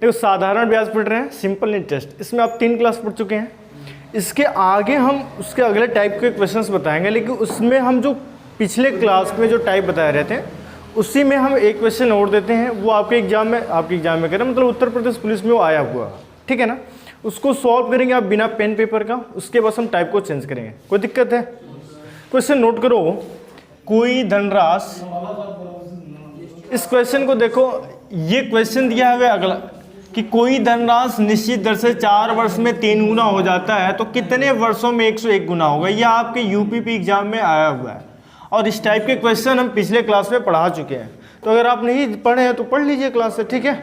देखो साधारण ब्याज पढ़ रहे हैं, सिंपल इंटरेस्ट, इसमें आप 3 क्लास पढ़ चुके हैं। इसके आगे हम उसके अगले टाइप के क्वेश्चंस बताएंगे, लेकिन उसमें हम जो पिछले क्लास में जो टाइप बताए रहते हैं उसी में हम एक क्वेश्चन और देते हैं, वो आपके एग्जाम में करें, मतलब उत्तर प्रदेश पुलिस में वो आया हुआ, ठीक है ना। उसको सॉल्व करेंगे आप बिना पेन पेपर का, उसके बाद हम टाइप को चेंज करेंगे। कोई दिक्कत है? क्वेश्चन नोट करो, कोई धनराशि, इस क्वेश्चन को देखो, ये क्वेश्चन दिया है अगला कि कोई धनराशि निश्चित दर से 4 वर्ष में 3 गुना हो जाता है तो कितने वर्षों में 101 गुना होगा। यह आपके यूपीपी एग्जाम में आया हुआ है और इस टाइप के क्वेश्चन हम पिछले क्लास में पढ़ा चुके हैं, तो अगर आप नहीं पढ़े हैं तो पढ़ लीजिए क्लास से, ठीक है।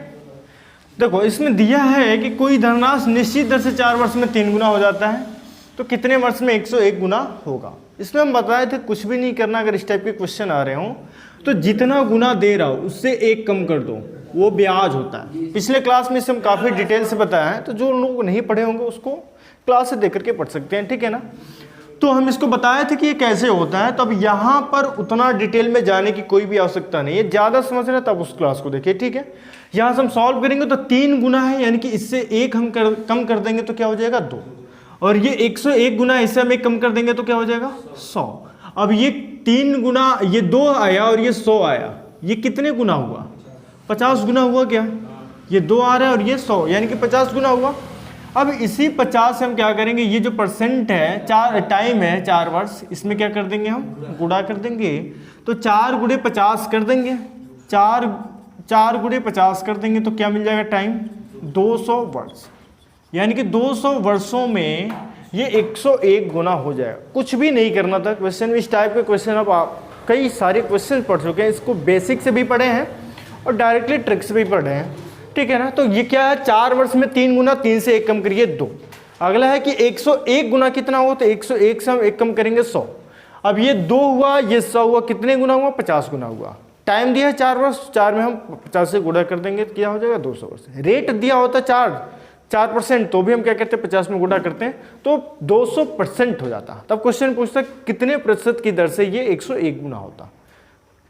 देखो इसमें दिया है कि कोई धनराशि निश्चित दर से 4 वर्ष में 3 गुना हो जाता है तो कितने वर्ष में 101 गुना होगा। इसमें हम बताए थे कुछ भी नहीं करना, अगर इस टाइप के क्वेश्चन आ रहे हों तो जितना गुना दे रहा हो उससे 1 कम कर दो, वो ब्याज होता है। पिछले क्लास में इसे हम काफ़ी डिटेल से बताया है, तो जो लोग नहीं पढ़े होंगे उसको क्लास से देख करके पढ़ सकते हैं, ठीक है ना। तो हम इसको बताए थे कि ये कैसे होता है, तो अब यहाँ पर उतना डिटेल में जाने की कोई भी आवश्यकता नहीं है, ज़्यादा समझ रहे हैं तब उस क्लास को देखिए, ठीक है। यहाँ से हम सॉल्व करेंगे तो 3 गुना है, यानी कि इससे 1 हम कम कर देंगे तो क्या हो जाएगा 2, और ये 101 गुना इससे हम 1 कम कर देंगे तो क्या हो जाएगा 100। अब ये 3 गुना, ये 2 आया और ये 100 आया, ये कितने गुना हुआ? 50 गुना हुआ क्या? ये 2 आ रहा है और ये 100, यानी कि 50 गुना हुआ। अब इसी 50 से हम क्या करेंगे, ये जो परसेंट है, टाइम है 4 वर्ष, इसमें क्या कर देंगे हम गुणा कर देंगे, तो 4 गुणे 50 कर देंगे, 4 गुणे 50 कर देंगे तो क्या मिल जाएगा टाइम 200 वर्ष, यानी कि 200 वर्षों में ये 101 गुना हो जाएगा। कुछ भी नहीं करना था क्वेश्चन में, इस टाइप के क्वेश्चन अब आप कई सारे क्वेश्चन पढ़ चुके हैं, इसको बेसिक से भी पढ़े हैं और डायरेक्टली ट्रिक से भी पढ़े हैं, ठीक है ना। तो ये क्या है, 4 वर्ष में 3 गुना, 3 से 1 कम करिए 2। अगला है कि 101 गुना कितना हुआ, तो 101 से हम 1 कम करेंगे 100। अब ये 2 हुआ, ये 100 हुआ, कितने गुना हुआ 50 गुना हुआ। टाइम दिया है 4 वर्ष, 4 में हम 50 से गुणा कर देंगे तो क्या हो जाएगा 200 वर्ष। रेट दिया होता 4% तो भी हम क्या करते हैं 50 में गुणा करते हैं तो 200% हो जाता। तब क्वेश्चन पूछता कितने प्रतिशत की दर से ये 101 गुना होता,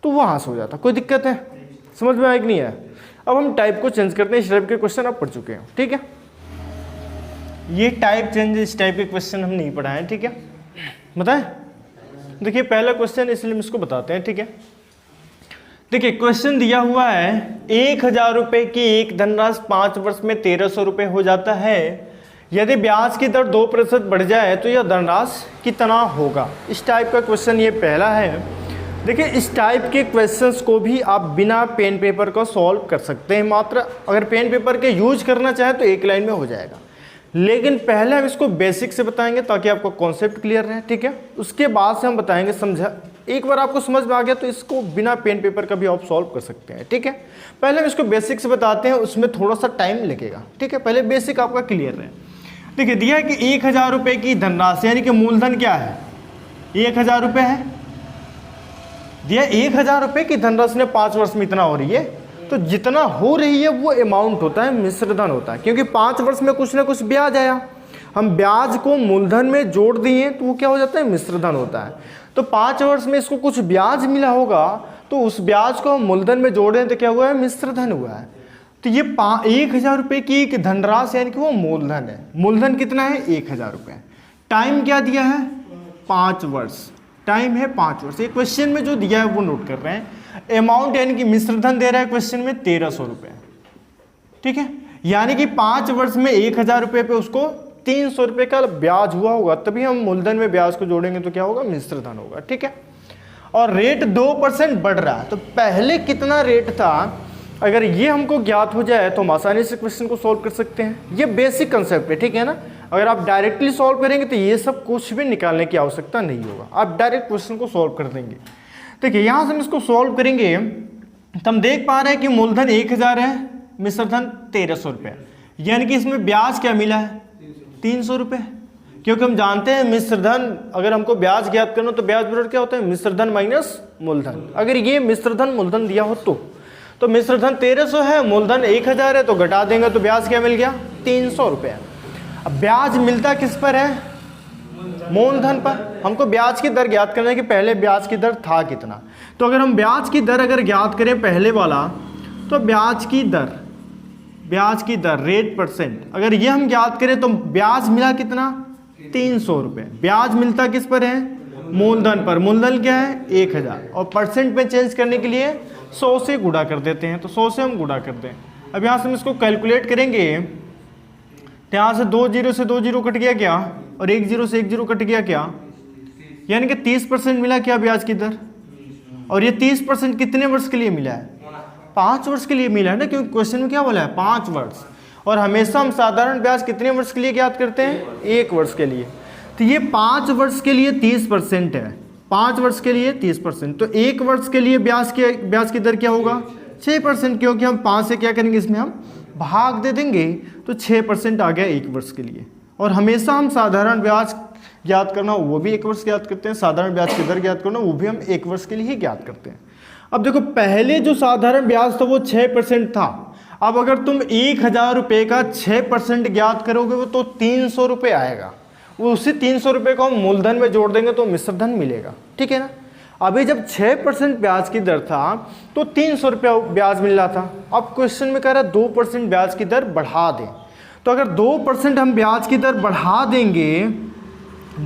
तो वहाँ से हो जाता। कोई दिक्कत है? समझ में आया कि नहीं है? अब हम टाइप को चेंज करते हैं, इस टाइप के क्वेश्चन आप पढ़ चुके हैं, ठीक है। ये टाइप चेंज, इस टाइप के क्वेश्चन हम नहीं पढ़ाए हैं, ठीक है। बताएं, देखिए पहला क्वेश्चन इसलिए हम इसको बताते हैं, ठीक है। देखिए क्वेश्चन दिया हुआ है 1000 रुपये की एक धनराशि 5 वर्ष में 1300 रुपये हो जाता है, यदि ब्याज की दर 2% बढ़ जाए तो यह धनराशि कितना होगा। इस टाइप का क्वेश्चन ये पहला है। देखिए इस टाइप के क्वेश्चंस को भी आप बिना पेन पेपर को सॉल्व कर सकते हैं, मात्र अगर पेन पेपर के यूज करना चाहे तो 1 लाइन में हो जाएगा, लेकिन पहले हम इसको बेसिक से बताएंगे ताकि आपको कॉन्सेप्ट क्लियर रहे, ठीक है। उसके बाद से हम बताएंगे समझा, एक बार आपको समझ में आ गया तो इसको बिना पेन पेपर का भी आप सॉल्व कर सकते हैं, ठीक है। पहले हम इसको बेसिक से बताते हैं, उसमें थोड़ा सा टाइम लगेगा, ठीक है। पहले बेसिक आपका क्लियर रहे। देखिए दिया है कि 1000 रुपये की धनराशि, यानी कि मूलधन क्या है 1000 रुपये है, दिया 1000 रुपये की धनराशि ने 5 वर्ष में इतना हो रही है, तो जितना हो रही है वो अमाउंट होता है मिश्रधन होता है, क्योंकि 5 वर्ष में कुछ ना कुछ ब्याज आया, हम ब्याज को मूलधन में जोड़ दिए तो वो क्या हो जाता है मिश्रधन होता है। तो 5 वर्ष में इसको कुछ ब्याज मिला होगा तो उस ब्याज को हम मूलधन में जोड़ें तो क्या हुआ है मिश्रधन हुआ है। तो ये 1000 रुपये की एक धनराशि यानी कि वो मूलधन है। मूलधन कितना है 1000 रुपये। टाइम क्या दिया है 5 वर्ष, टाइम है 5 वर्ष। ये क्वेश्चन में जो दिया है वो नोट कर रहे हैं। अमाउंट यानी कि मिश्रधन दे रहा है क्वेश्चन में 1300 रुपये, ठीक है। यानी कि 5 वर्ष में 1000 रुपये पे उसको 300 रुपये का ब्याज हुआ होगा, तभी हम मूलधन में ब्याज को जोड़ेंगे तो क्या होगा मिश्रधन होगा, ठीक है। और रेट 2% बढ़ रहा है, तो पहले कितना रेट था अगर ये हमको ज्ञात हो जाए तो हम आसानी से क्वेश्चन को सॉल्व कर सकते हैं। ये बेसिक कंसेप्ट है, ठीक है ना। अगर आप डायरेक्टली सॉल्व करेंगे तो ये सब कुछ भी निकालने की आवश्यकता नहीं होगा, आप डायरेक्ट क्वेश्चन को सॉल्व कर देंगे। देखिए यहाँ से हम इसको सॉल्व करेंगे तो हम देख पा रहे हैं कि मूलधन 1000 है, मिश्रधन 1300 रुपये, यानी कि इसमें ब्याज क्या मिला है 300 रुपये। क्योंकि हम जानते हैं मिश्रधन, अगर हमको ब्याज ज्ञात करना तो ब्याज बराबर क्या होता है मिश्रधन माइनस मूलधन। अगर ये मिश्रधन मूलधन दिया हो तो मिश्रधन 1300 है, मूलधन 1000 है, तो घटा देंगे तो ब्याज क्या मिल गया 300 रुपये। अब ब्याज मिलता किस पर है मूलधन पर। हमको ब्याज की दर ज्ञात करना है कि पहले ब्याज की दर था कितना। तो अगर हम ब्याज की दर अगर ज्ञात करें पहले वाला, तो ब्याज की दर ब्याज की दर रेट परसेंट, अगर ये हम याद करें तो ब्याज मिला कितना 300 रुपये। ब्याज मिलता किस पर है, मूलधन पर। मूलधन क्या है 1000 और परसेंट में चेंज करने के लिए 100 से गुणा कर देते हैं, तो 100 से हम गुणा करते हैं। अब यहाँ से हम इसको कैलकुलेट करेंगे तो यहाँ से 2 जीरो से 2 जीरो कट गया क्या, और 1 जीरो से 1 जीरो कट गया क्या, यानी कि 30% मिला क्या ब्याज की दर। और ये 30% कितने वर्ष के लिए मिला है, 5 वर्ष के लिए मिला है ना, क्योंकि क्वेश्चन में क्या बोला है 5 वर्ष। और हमेशा हम साधारण ब्याज कितने वर्ष के लिए ज्ञात करते हैं, 1 वर्ष के लिए। तो ये 5 वर्ष के लिए 30% है, 5 वर्ष के लिए 30%। तो 1 वर्ष के लिए ब्याज की दर क्या होगा 6%, क्योंकि हम 5 से क्या करेंगे, इसमें हम भाग दे देंगे, तो 6% आ गया 1 वर्ष के लिए। और हमेशा हम साधारण ब्याज ज्ञात करना वो भी 1 वर्ष ज्ञात करते हैं, साधारण ब्याज की दर ज्ञात करना वो भी हम 1 वर्ष के लिए ही ज्ञात करते हैं। अब देखो पहले जो साधारण ब्याज था वो 6% था। अब अगर तुम 1000 रुपये का 6% ज्ञात करोगे वो तो 300 रुपये आएगा। वो उसी 300 रुपये को हम मूलधन में जोड़ देंगे तो मिश्र धन मिलेगा, ठीक है ना। अभी जब 6% ब्याज की दर था तो 300 रुपये ब्याज मिल रहा था। अब क्वेश्चन में कह रहा है 2% ब्याज की दर बढ़ा दें। तो अगर 2% हम ब्याज की दर बढ़ा देंगे,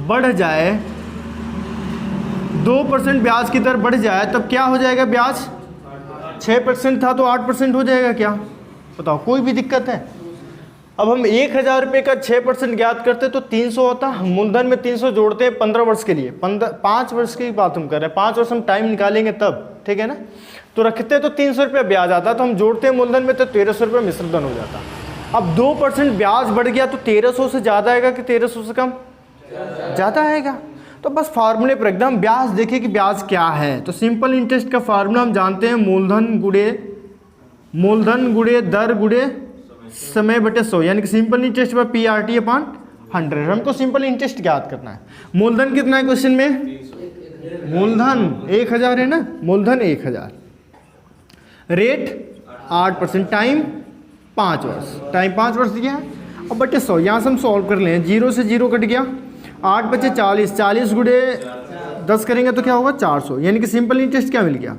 बढ़ जाए 2% ब्याज की दर बढ़ जाए, तब क्या हो जाएगा ब्याज, 6% था तो 8% हो जाएगा क्या, बताओ कोई भी दिक्कत है। अब हम 1000 रुपये का 6% ज्ञात करते तो 300 होता, मूलधन में 300 जोड़ते हैं 15 वर्ष के लिए, 5 वर्ष की बात हम कर रहे हैं, 5 वर्ष हम टाइम निकालेंगे तब, ठीक है ना। तो रखते तो 300 रुपये ब्याज आता, तो हम जोड़ते हैं मूलधन में तो 1300 रुपये मिश्र धन हो जाता। अब 2% ब्याज बढ़ गया तो 1300 से ज़्यादा आएगा कि 1300 से कम, ज़्यादा आएगा। तो बस फार्मूले पर एकदम ब्याज देखिए कि ब्याज क्या है। तो सिंपल इंटरेस्ट का फार्मूला हम जानते हैं, मूलधन गुणे दर गुणे समय बटे 100, यानी कि सिंपल इंटरेस्ट पर PRT/100। हमको सिंपल इंटरेस्ट ज्ञात करना है। मूलधन कितना है क्वेश्चन में, मूलधन 1000 है ना, मूलधन 1000, रेट 8%, टाइम 5 वर्ष, टाइम 5 वर्ष दिया है। अब बटे 100, यहाँ से हम सॉल्व कर लें, 0 से 0 कट गया, 8 बचे 40, 40 गुणे 10 करेंगे तो क्या होगा 400, यानी कि सिंपल इंटरेस्ट क्या मिल गया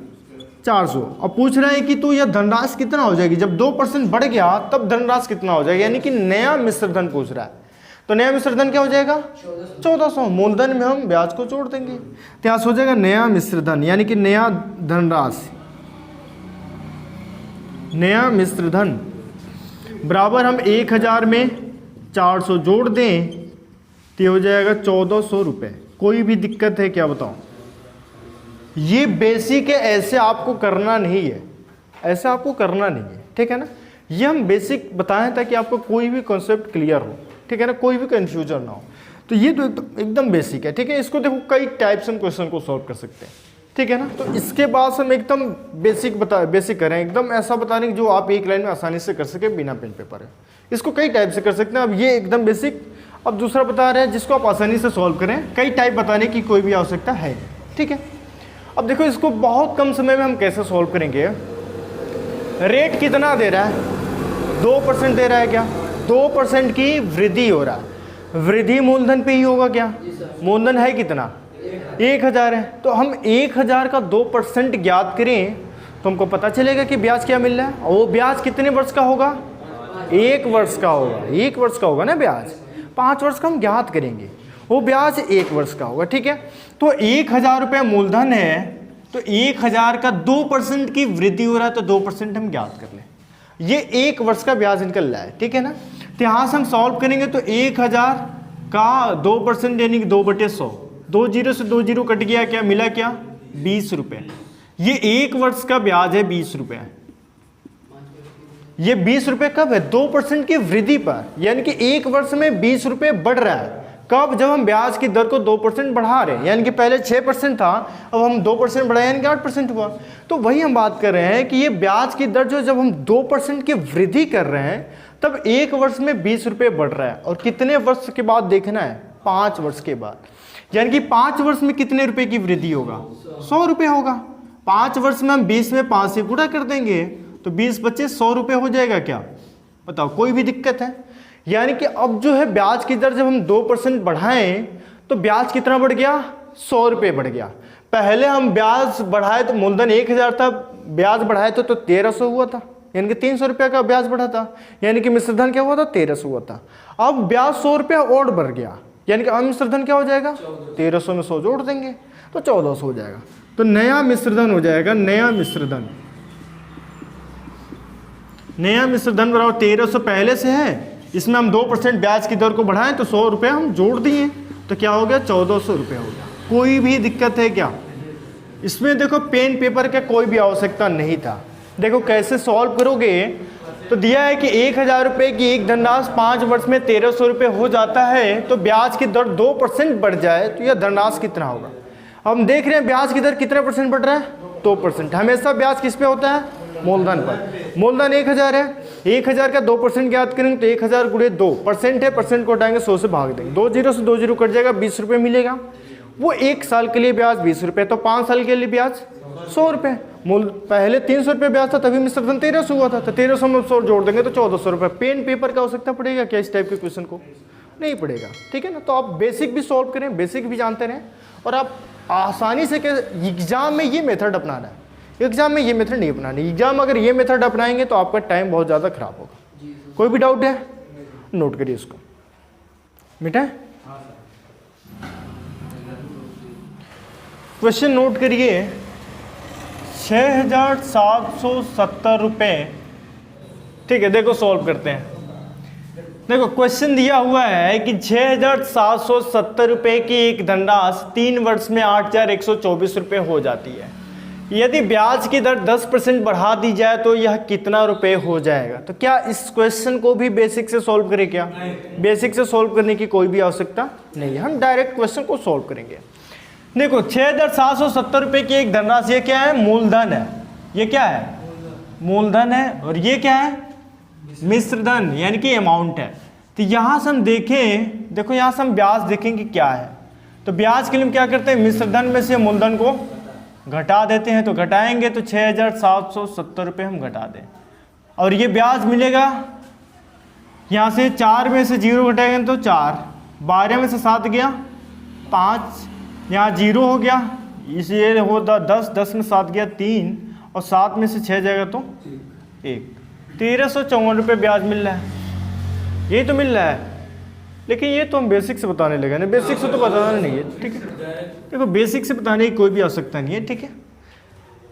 400। अब पूछ रहे हैं कि तो यह धनराशि कितना हो जाएगी, जब 2% बढ़ गया तब धनराशि कितना हो जाएगा, यानी कि नया मिश्र धन पूछ रहा है। तो नया मिश्र धन क्या हो जाएगा 1400, मूलधन में हम ब्याज को जोड़ देंगे तो यहाँ हो जाएगा नया मिश्र धन, यानी कि नया धनराशि, नया मिश्र धन बराबर हम 1000 में 400 जोड़ दें तो हो जाएगा 1400 रुपये। कोई भी दिक्कत है क्या बताओ, ये बेसिक है, ऐसे आपको करना नहीं है, ऐसे आपको करना नहीं है, ठीक है ना। ये हम बेसिक बताएं ताकि आपको कोई भी कॉन्सेप्ट क्लियर हो, ठीक है ना, कोई भी कंफ्यूजन ना हो। तो ये तो एकदम बेसिक है, ठीक है। इसको देखो कई टाइप से हम क्वेश्चन को सॉल्व कर सकते हैं, ठीक है ना। तो इसके बाद हम एकदम बेसिक करें, एकदम ऐसा बता रहे जो आप एक लाइन में आसानी से कर सके बिना पेन पेपर है। इसको कई टाइप से कर सकते हैं। अब ये एकदम बेसिक, अब दूसरा बता रहे हैं जिसको आप आसानी से सॉल्व करें, कई टाइप बताने की कोई भी आवश्यकता है, ठीक है। अब देखो इसको बहुत कम समय में हम कैसे सॉल्व करेंगे। रेट कितना दे रहा है, 2% दे रहा है क्या, 2% की वृद्धि हो रहा है, वृद्धि मूलधन पे ही होगा क्या, मूलधन है कितना 1000 है। तो हम 1000 का 2% ज्ञात करें तो हमको पता चलेगा कि ब्याज क्या मिल रहा है। और वो ब्याज कितने वर्ष का होगा, 1 वर्ष का होगा, 1 वर्ष का होगा ना ब्याज, 5 वर्ष का हम ज्ञात करेंगे, वो ब्याज 1 वर्ष का होगा, ठीक है। तो 1000 रुपये मूलधन है, तो 1000 का 2% की वृद्धि हो रहा है तो 2% हम ज्ञात कर लें। ये 1 वर्ष का ब्याज निकल रहा है, ठीक है ना। तो यहाँ से हम सॉल्व करेंगे तो 1000 का 2% यानी कि 2/100, 2 जीरो से 2 जीरो कट गया, क्या मिला क्या 20 रुपये। ये 1 वर्ष का ब्याज है 20 रुपये। ये 20 रुपये कब है, 2% की वृद्धि पर, यानी कि 1 वर्ष में 20 रुपये बढ़ रहा है। कब, जब हम ब्याज की दर को 2% बढ़ा रहे हैं, यानी कि पहले 6% था, अब हम 2% बढ़ाए यानी कि 8% हुआ। तो वही हम बात कर रहे हैं कि ये ब्याज की दर जो जब हम 2% की वृद्धि कर रहे हैं तब 1 वर्ष में 20 रुपये बढ़ रहा है। और कितने वर्ष के बाद देखना है, 5 वर्ष के बाद, यानी कि 5 वर्ष में कितने रुपए की वृद्धि होगा, 100 रुपये होगा। 5 वर्ष में हम 20 में 5 से गुणा कर देंगे तो 20 बच्चे 100 रुपये हो जाएगा क्या, बताओ कोई भी दिक्कत है। यानी कि अब जो है ब्याज की दर जब हम 2% बढ़ाएं तो ब्याज कितना बढ़ गया, 100 रुपये बढ़ गया। पहले हम ब्याज बढ़ाए तो मूलधन 1000 था, ब्याज बढ़ाए तो 1300 हुआ था, यानी कि 300 रुपये का ब्याज बढ़ा था, यानी कि मिश्र धन क्या हुआ था 1300 हुआ था। अब ब्याज 100 रुपया और बढ़ गया, यानी कि अब मिश्र धन क्या हो जाएगा 1300 में 100 जोड़ देंगे तो 1400 हो जाएगा। तो नया मिश्र धन हो जाएगा, नया मिश्र धन बराबर 1300 पहले से है, इसमें हम 2% ब्याज की दर को बढ़ाएं तो 100 रुपये हम जोड़ दिए तो क्या हो गया 1400 रुपये हो गया। कोई भी दिक्कत है क्या इसमें? देखो पेन पेपर का कोई भी आवश्यकता नहीं था। देखो कैसे सॉल्व करोगे, तो दिया है कि 1000 रुपये की एक धनराशि 5 वर्ष में 1300 रुपये हो जाता है तो ब्याज की दर 2% बढ़ जाए तो यह धनराशि कितना होगा। अब हम देख रहे हैं ब्याज की दर कितना % बढ़ रहा है 2%। हमेशा ब्याज किस पे होता है मूलधन पर। मूलधन 1000 है, 1000 का 2% ज्ञात करेंगे तो 1000 गुणे 2% है, परसेंट को हटाएंगे 100 से भाग देंगे, 2 जीरो से 2 जीरो कट जाएगा, 20 रुपये मिलेगा। वो 1 साल के लिए ब्याज 20 रुपये, तो 5 साल के लिए ब्याज 100 रुपये। मूल पहले 300 रुपये ब्याज था तभी मिश्र धन 1300 हुआ था, तो 1300 में 100 जोड़ देंगे तो 1400 रुपये। पेन पेपर का आवश्यकता पड़ेगा क्या इस टाइप के क्वेश्चन को? नहीं पड़ेगा, ठीक है ना। तो आप बेसिक भी सॉल्व करें, बेसिक भी जानते रहें और आप आसानी से एग्जाम में ये मेथड अपनाना है, एग्जाम में ये मेथड नहीं अपनानी। एग्जाम अगर ये मेथड अपनाएंगे तो आपका टाइम बहुत ज़्यादा खराब होगा। कोई भी डाउट है नोट करिए इसको, बेटा क्वेश्चन नोट करिए। 6770 रुपये, ठीक है। देखो सॉल्व करते हैं। देखो क्वेश्चन दिया हुआ है कि 6770 रुपये की एक धनराशि 3 वर्ष में 8124 रुपये हो जाती है। यदि ब्याज की दर 10% बढ़ा दी जाए तो यह कितना रुपए हो जाएगा। तो क्या इस क्वेश्चन को भी बेसिक से सॉल्व करें क्या? बेसिक से सॉल्व करने की कोई भी आवश्यकता नहीं है, हम डायरेक्ट क्वेश्चन को सॉल्व करेंगे। देखो 6770 रुपये की एक धनराशि, ये क्या है मूलधन है, ये क्या है मूलधन है, और ये क्या है मिश्र धन यानी कि अमाउंट है। तो यहाँ से हम देखें, देखो यहाँ से हम ब्याज देखेंगे क्या है। तो ब्याज के लिए हम क्या करते हैं, मिश्र धन में से मूलधन को घटा देते हैं। तो घटाएंगे तो 6770 रुपये हम घटा दें, और ये ब्याज मिलेगा यहाँ से 4 में से 0 घटाएंगे तो 4, 12 में से 7 गया 5, यहाँ 0 हो गया, इसलिए होता 10, 10 में 7 गया 3, और 7 में से 6 जाएगा तो 1। 1354 रुपये ब्याज मिल रहा है, यही तो मिल रहा है। लेकिन ये तो हम बेसिक से बताने लगे ना, बेसिक से तो बताना नहीं है, ठीक है। देखो बेसिक से बताने की कोई भी आवश्यकता नहीं है, ठीक है।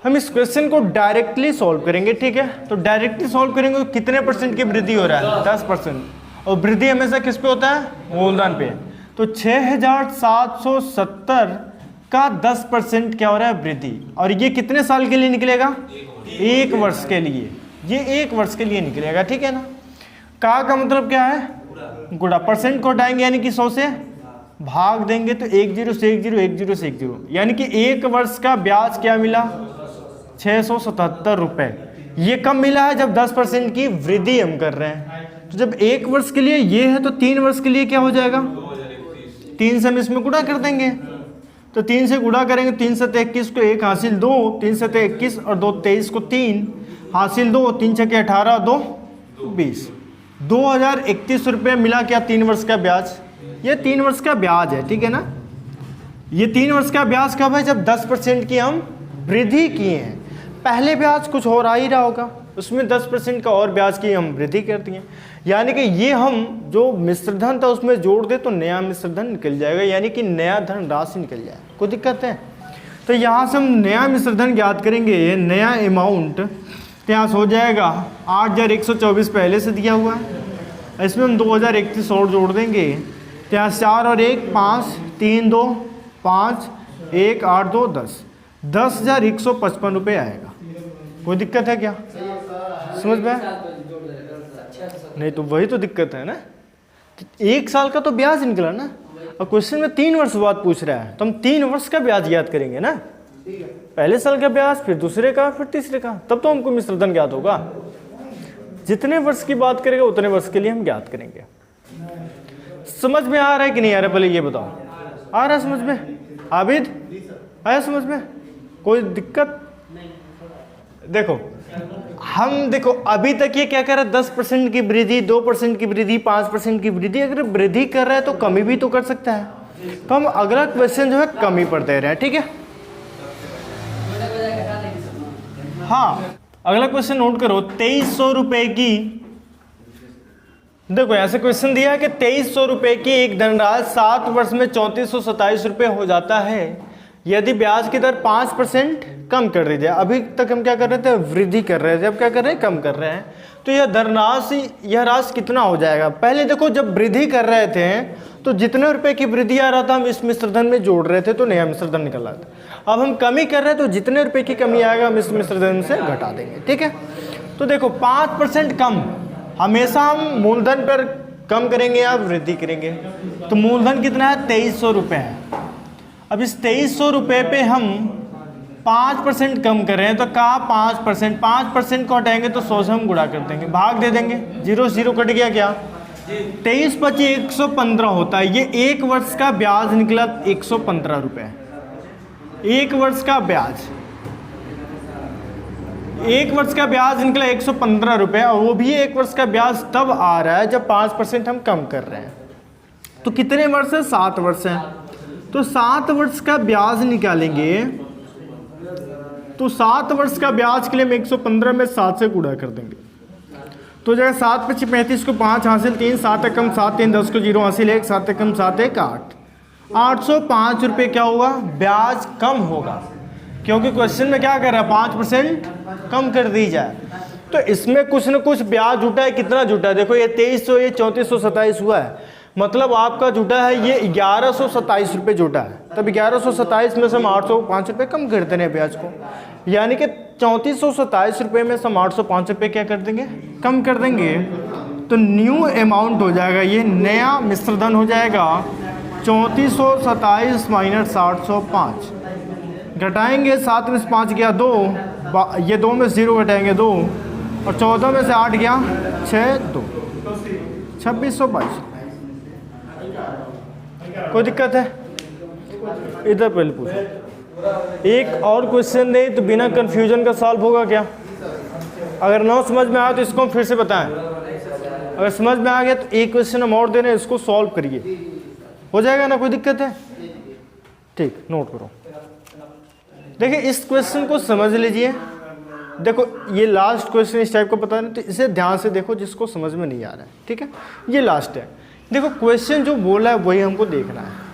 हम इस क्वेश्चन को डायरेक्टली सॉल्व करेंगे, ठीक है। तो डायरेक्टली सॉल्व करेंगे तो कितने % की वृद्धि हो रहा है 10%, और वृद्धि हमेशा किस पे होता है मूलधन पे। तो 6770 का 10% क्या हो रहा है वृद्धि, और ये कितने साल के लिए निकलेगा 1 वर्ष के लिए, ये 1 वर्ष के लिए निकलेगा, ठीक है ना। का मतलब क्या है गुणा, परसेंट को हटाएंगे यानी कि 100 से भाग देंगे तो 1 0 से 1 0, 1 0 से 1 0, यानी कि 1 वर्ष का ब्याज क्या मिला 677 रुपये। ये कब मिला है जब 10% की वृद्धि हम कर रहे हैं। तो जब 1 वर्ष के लिए ये है तो 3 वर्ष के लिए क्या हो जाएगा 3 से हम इसमें गुणा कर देंगे। तो 3 से गुणा करेंगे, 3 से 21 को 1 हासिल 2, 3 से 21 और 2 23 को 3 हासिल 2, 3 छके 18, 2 20, 2031 रुपये मिला क्या 3 वर्ष का ब्याज। ये 3 वर्ष का ब्याज है, ठीक है ना। ये 3 वर्ष का ब्याज कब है जब 10% की हम वृद्धि किए हैं। पहले ब्याज कुछ और आ ही रहा होगा, उसमें 10% का और ब्याज की हम वृद्धि कर दिए, यानी कि ये हम जो मिश्रधन था उसमें जोड़ दे तो नया मिश्रधन निकल जाएगा, यानी कि नया धन राशि निकल जाएगा। कोई दिक्कत है? तो यहाँ से हम नया मिश्रधन ज्ञात करेंगे, नया अमाउंट। तो यहाँ से हो जाएगा 8124 पहले से दिया हुआ है, इसमें हम 2031 और जोड़ देंगे। तो यहाँ 4 और 1 5, 3 2 5, 1 8 2 10, 10,155 रुपये आएगा। कोई दिक्कत है क्या? समझ में? नहीं तो वही तो दिक्कत है ना, 1 साल का तो ब्याज निकला ना, और क्वेश्चन में 3 वर्ष बाद पूछ रहा है तो हम 3 वर्ष का ब्याज याद करेंगे ना, पहले साल का ब्याज, फिर दूसरे का, फिर तीसरे का, तब तो हमको मिश्रधन ज्ञात होगा। जितने वर्ष की बात करेंगे उतने वर्ष के लिए हम ज्ञात करेंगे। समझ में आ रहा है कि नहीं आ रहा, पहले ये बताओ। आ रहा है समझ में? आबिद आया समझ में? कोई दिक्कत? देखो हम देखो अभी तक ये क्या कर रहा है, 10% की वृद्धि, 2% की वृद्धि, 5% की वृद्धि। अगर वृद्धि कर रहा है तो कमी भी तो कर सकता है। तो हम अगला क्वेश्चन जो है कमी पर दे रहे हैं, ठीक है। हाँ अगला क्वेश्चन नोट करो, 2300 रुपए की, देखो ऐसे क्वेश्चन दिया है कि 2300 रुपए की एक धनराशि 7 वर्ष में 3427 रुपए हो जाता है यदि ब्याज की दर 5% कम कर दी जाए। अभी तक हम क्या कर रहे थे, वृद्धि कर रहे थे, अब क्या कर रहे हैं, कम कर रहे हैं। तो यह धनराशि, यह राशि कितना हो जाएगा। पहले देखो जब वृद्धि कर रहे थे तो जितने रुपए की वृद्धि आ रहा था हम इस मिश्रधन में जोड़ रहे थे तो नया मिश्रधन निकल रहा था। अब हम कमी कर रहे हैं तो जितने रुपए की कमी आएगा हम इस मिश्रधन से घटा देंगे। ठीक है, तो देखो 5% कम, हमेशा हम मूलधन पर कम करेंगे या वृद्धि करेंगे। तो मूलधन कितना है, 2300 रुपये है। अब इस 2300 रुपये पे हम 5% कम कर रहे हैं तो कहा 5%, 5% को हटाएंगे तो 100 से हम गुणा कर देंगे, भाग दे देंगे, 0 0 कट गया, क्या 23 25 115 होता है। ये एक वर्ष का ब्याज निकला 115 रुपये, एक वर्ष का ब्याज, एक वर्ष का ब्याज निकला 115 रुपये, और वो भी एक वर्ष का ब्याज तब आ रहा है जब 5% हम कम कर रहे हैं। तो कितने वर्ष है, 7 वर्ष है। तो 7 वर्ष का ब्याज निकालेंगे तो 7 वर्ष का ब्याज के लिए हम 115 में 7 से गुणा कर देंगे। तो जगह 7 × 35 को 5 हासिल 3, 7 एकम 7 3 10 को 0 हासिल 1, 7 एकम 7 1 8, 805 रुपये क्या होगा, ब्याज कम होगा, क्योंकि क्वेश्चन में क्या कर रहा है, 5% कम कर दी जाए। तो इसमें कुछ न कुछ ब्याज जुटा है, कितना जुटा है, देखो ये 2300, ये 3427 हुआ है, मतलब आपका जुटा है ये 1127 रुपये जुटा है। तब 1127 में से हम 805 रुपये कम कर देंगे ब्याज को, यानी कि 3427 रुपये में से हम 805 रुपये क्या कर देंगे, कम कर देंगे। तो न्यू अमाउंट हो जाएगा, ये नया मिश्रधन हो जाएगा 3427 माइनस 805, घटाएंगे 7 में से 5 गया 2, ये 2 में से 0 घटाएंगे 2, और 14 में से 8 गया 6 2, 2622। कोई दिक्कत है, इधर पहले पूछो। एक और क्वेश्चन दे तो बिना कंफ्यूजन का सॉल्व होगा क्या। अगर ना समझ में आया तो इसको हम फिर से बताएं, अगर समझ में आ गया तो एक क्वेश्चन हम और दे रहे हैं, इसको सॉल्व करिए, हो जाएगा ना, कोई दिक्कत है। ठीक, नोट करो। देखिए इस क्वेश्चन को समझ लीजिए, देखो ये लास्ट क्वेश्चन इस टाइप का पता नहीं, तो इसे ध्यान से देखो जिसको समझ में नहीं आ रहा है। ठीक है, ये लास्ट है। देखो क्वेश्चन जो बोला है वही हमको देखना है।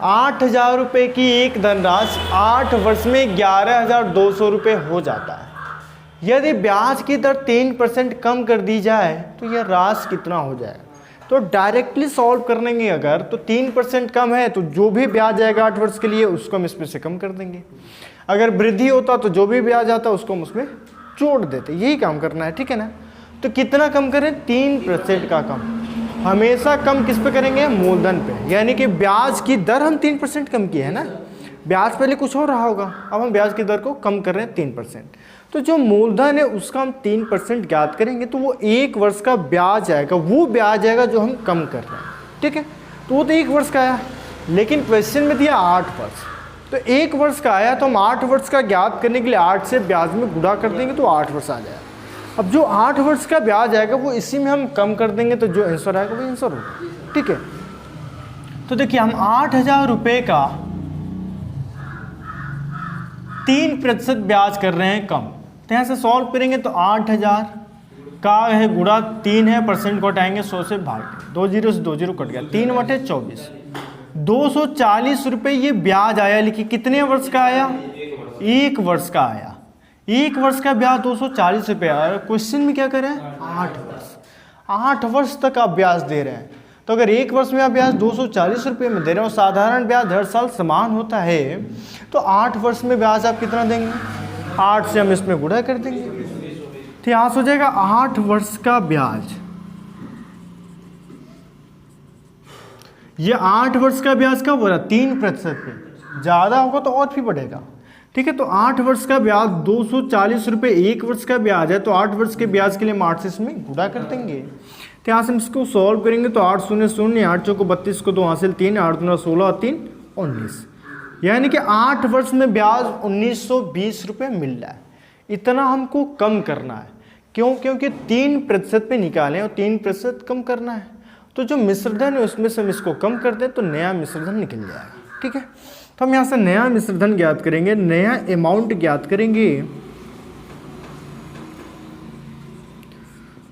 8000 रुपये की एक धनराशि 8 वर्ष में 11200 रुपये हो जाता है यदि ब्याज की दर 3% कम कर दी जाए तो यह राशि कितना हो जाएगा। तो डायरेक्टली सॉल्व करने के अगर तो 3% कम है तो जो भी ब्याज आएगा 8 वर्ष के लिए उसको हम इसमें से कम कर देंगे। अगर वृद्धि होता तो जो भी ब्याज आता उसको हम उसमें जोड़ देते, यही काम करना है। ठीक है ना, तो कितना कम करें, 3% का कम। हमेशा कम किस पे करेंगे, मूलधन पे, यानी कि ब्याज की दर हम 3% कम किए है ना, ब्याज पहले कुछ हो रहा होगा, अब हम ब्याज की दर को कम कर रहे हैं 3%। तो जो मूलधन है उसका हम 3% ज्ञात करेंगे तो वो एक वर्ष का ब्याज आएगा, वो ब्याज आएगा जो हम कम कर रहे हैं। ठीक है, तो वो तो एक वर्ष का आया, लेकिन क्वेश्चन में दिया 8 वर्ष, तो एक वर्ष का आया तो हम 8 वर्ष का ज्ञात करने के लिए 8 से ब्याज में गुणा कर देंगे तो 8 वर्ष आ जाएगा। अब जो 8 वर्ष का ब्याज आएगा वो इसी में हम कम कर देंगे तो जो आंसर आएगा वो आंसर होगा। ठीक है, तो देखिए हम 8000 रुपये का 3% ब्याज कर रहे हैं कम, तो यहाँ से सॉल्व करेंगे तो 8000 का है गुणा 3 है, परसेंट को हटाएंगे 100 से भाग, 2 0 से 2 0 कट गया, 3 बटे 24, 240 रुपये ये ब्याज आया। लिखिए कितने वर्ष का आया, एक वर्ष का आया, एक वर्ष का ब्याज 240 रुपये आया। क्वेश्चन में क्या कर रहे हैं, 8 वर्ष, 8 वर्ष तक आप ब्याज दे रहे हैं। तो अगर एक वर्ष में आप ब्याज 240 रुपये में दे रहे हो, साधारण ब्याज हर साल समान होता है, तो 8 वर्ष में ब्याज आप कितना देंगे, 8 से हम इसमें गुणा कर देंगे, तो यहाँ से हो जाएगा 8 वर्ष का ब्याज। ये 8 वर्ष का ब्याज कब हो रहा है, 3% पे, ज़्यादा होगा तो और भी बढ़ेगा। ठीक है, तो 8 वर्ष का ब्याज 240 रुपये एक वर्ष का ब्याज है, तो 8 वर्ष के ब्याज के लिए हम 8 से इसमें गुणा कर देंगे। तो यहाँ से हम इसको सॉल्व करेंगे तो 8 0 0, 8 चौको 32 को 2 हासिल 3, 8 दूना 16, 3 19, यानी कि 8 वर्ष में ब्याज 1920 रुपये मिल रहा है। इतना हमको कम करना है, क्यों, क्योंकि 3% पे निकालें और 3% कम करना है। तो जो मिश्रधन है उसमें से हम इसको कम कर दें तो नया मिश्रधन निकल जाएगा। ठीक है, तो हम यहाँ से नया मिश्रधन ज्ञात करेंगे, नया अमाउंट ज्ञात करेंगे।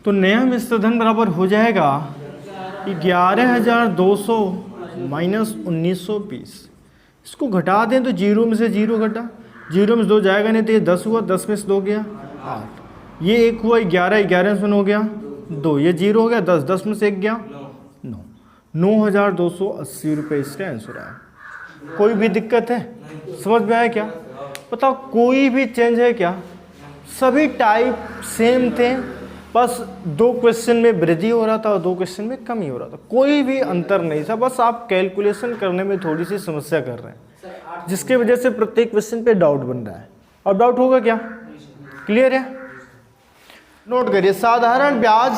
तो नया मिश्र धन बराबर हो जाएगा 11,200 माइनस 1920। इसको घटा दें तो 0 में से 0 घटा, 0 में से 2 जाएगा नहीं तो ये 10 हुआ, 10 में से 2 गया 8, ये 1 हुआ 11, 11 में से हो गया 2, ये 0 हो गया 10, 10 में से 1 गया 9, 9,280 रुपये इसका आंसर आया। कोई भी दिक्कत है? समझ में आया क्या? बताओ कोई भी चेंज है क्या? सभी टाइप सेम थे, बस 2 क्वेश्चन में वृद्धि हो रहा था और 2 क्वेश्चन में कमी हो रहा था, कोई भी अंतर नहीं था। बस आप कैलकुलेशन करने में थोड़ी सी समस्या कर रहे हैं, जिसके वजह से प्रत्येक क्वेश्चन पे डाउट बन रहा है। और डाउट होगा क्या? क्लियर है? नोट करिए साधारण ब्याज।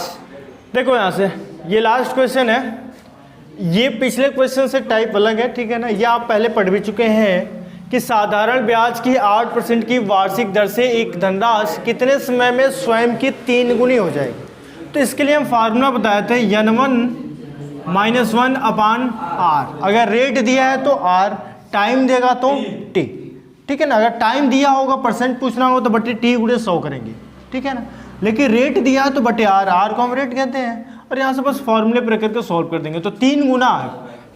देखो यहाँ से ये लास्ट क्वेश्चन है, ये पिछले क्वेश्चन से टाइप अलग है, ठीक है ना। ये आप पहले पढ़ भी चुके हैं कि साधारण ब्याज की 8% की वार्षिक दर से एक धनराशि कितने समय में स्वयं की 3 गुनी हो जाएगी। तो इसके लिए हम फार्मूला बताए थे N1 - 1 अपान R। अगर रेट दिया है तो R, टाइम देगा तो T, ठीक है ना। अगर टाइम दिया होगा, परसेंट पूछना होगा तो बटे T गुणे 100 करेंगे, ठीक है ना। लेकिन रेट दिया है तो बटे R, R को हम रेट कहते हैं। और यहाँ से बस फॉर्मूले पर करके सॉल्व कर देंगे। तो 3 गुना,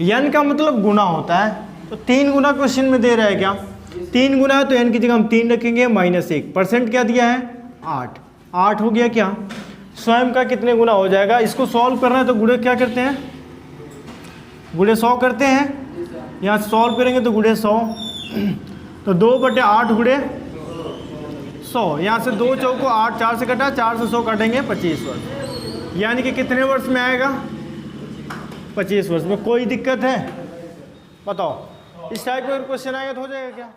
N का मतलब गुना होता है, तो 3 गुना क्वेश्चन में दे रहा है क्या? 3 गुना है तो N की जगह हम 3 रखेंगे माइनस 1, परसेंट क्या दिया है? 8, 8 हो गया क्या? स्वयं का कितने गुना हो जाएगा? इसको सॉल्व करना है तो गुणे क्या करते हैं? गुणे 100 करते हैं। यहाँ सॉल्व करेंगे तो गुणे 100, तो 2/8 गुणे 100। यहाँ से 2 चौको 8, 4 से कटा, 4 से 100 काटेंगे 25 वर्ष, यानी कि कितने वर्ष में आएगा? 25 वर्ष में। कोई दिक्कत है? बताओ, इस टाइप का क्वेश्चन आएगा तो हो जाएगा क्या?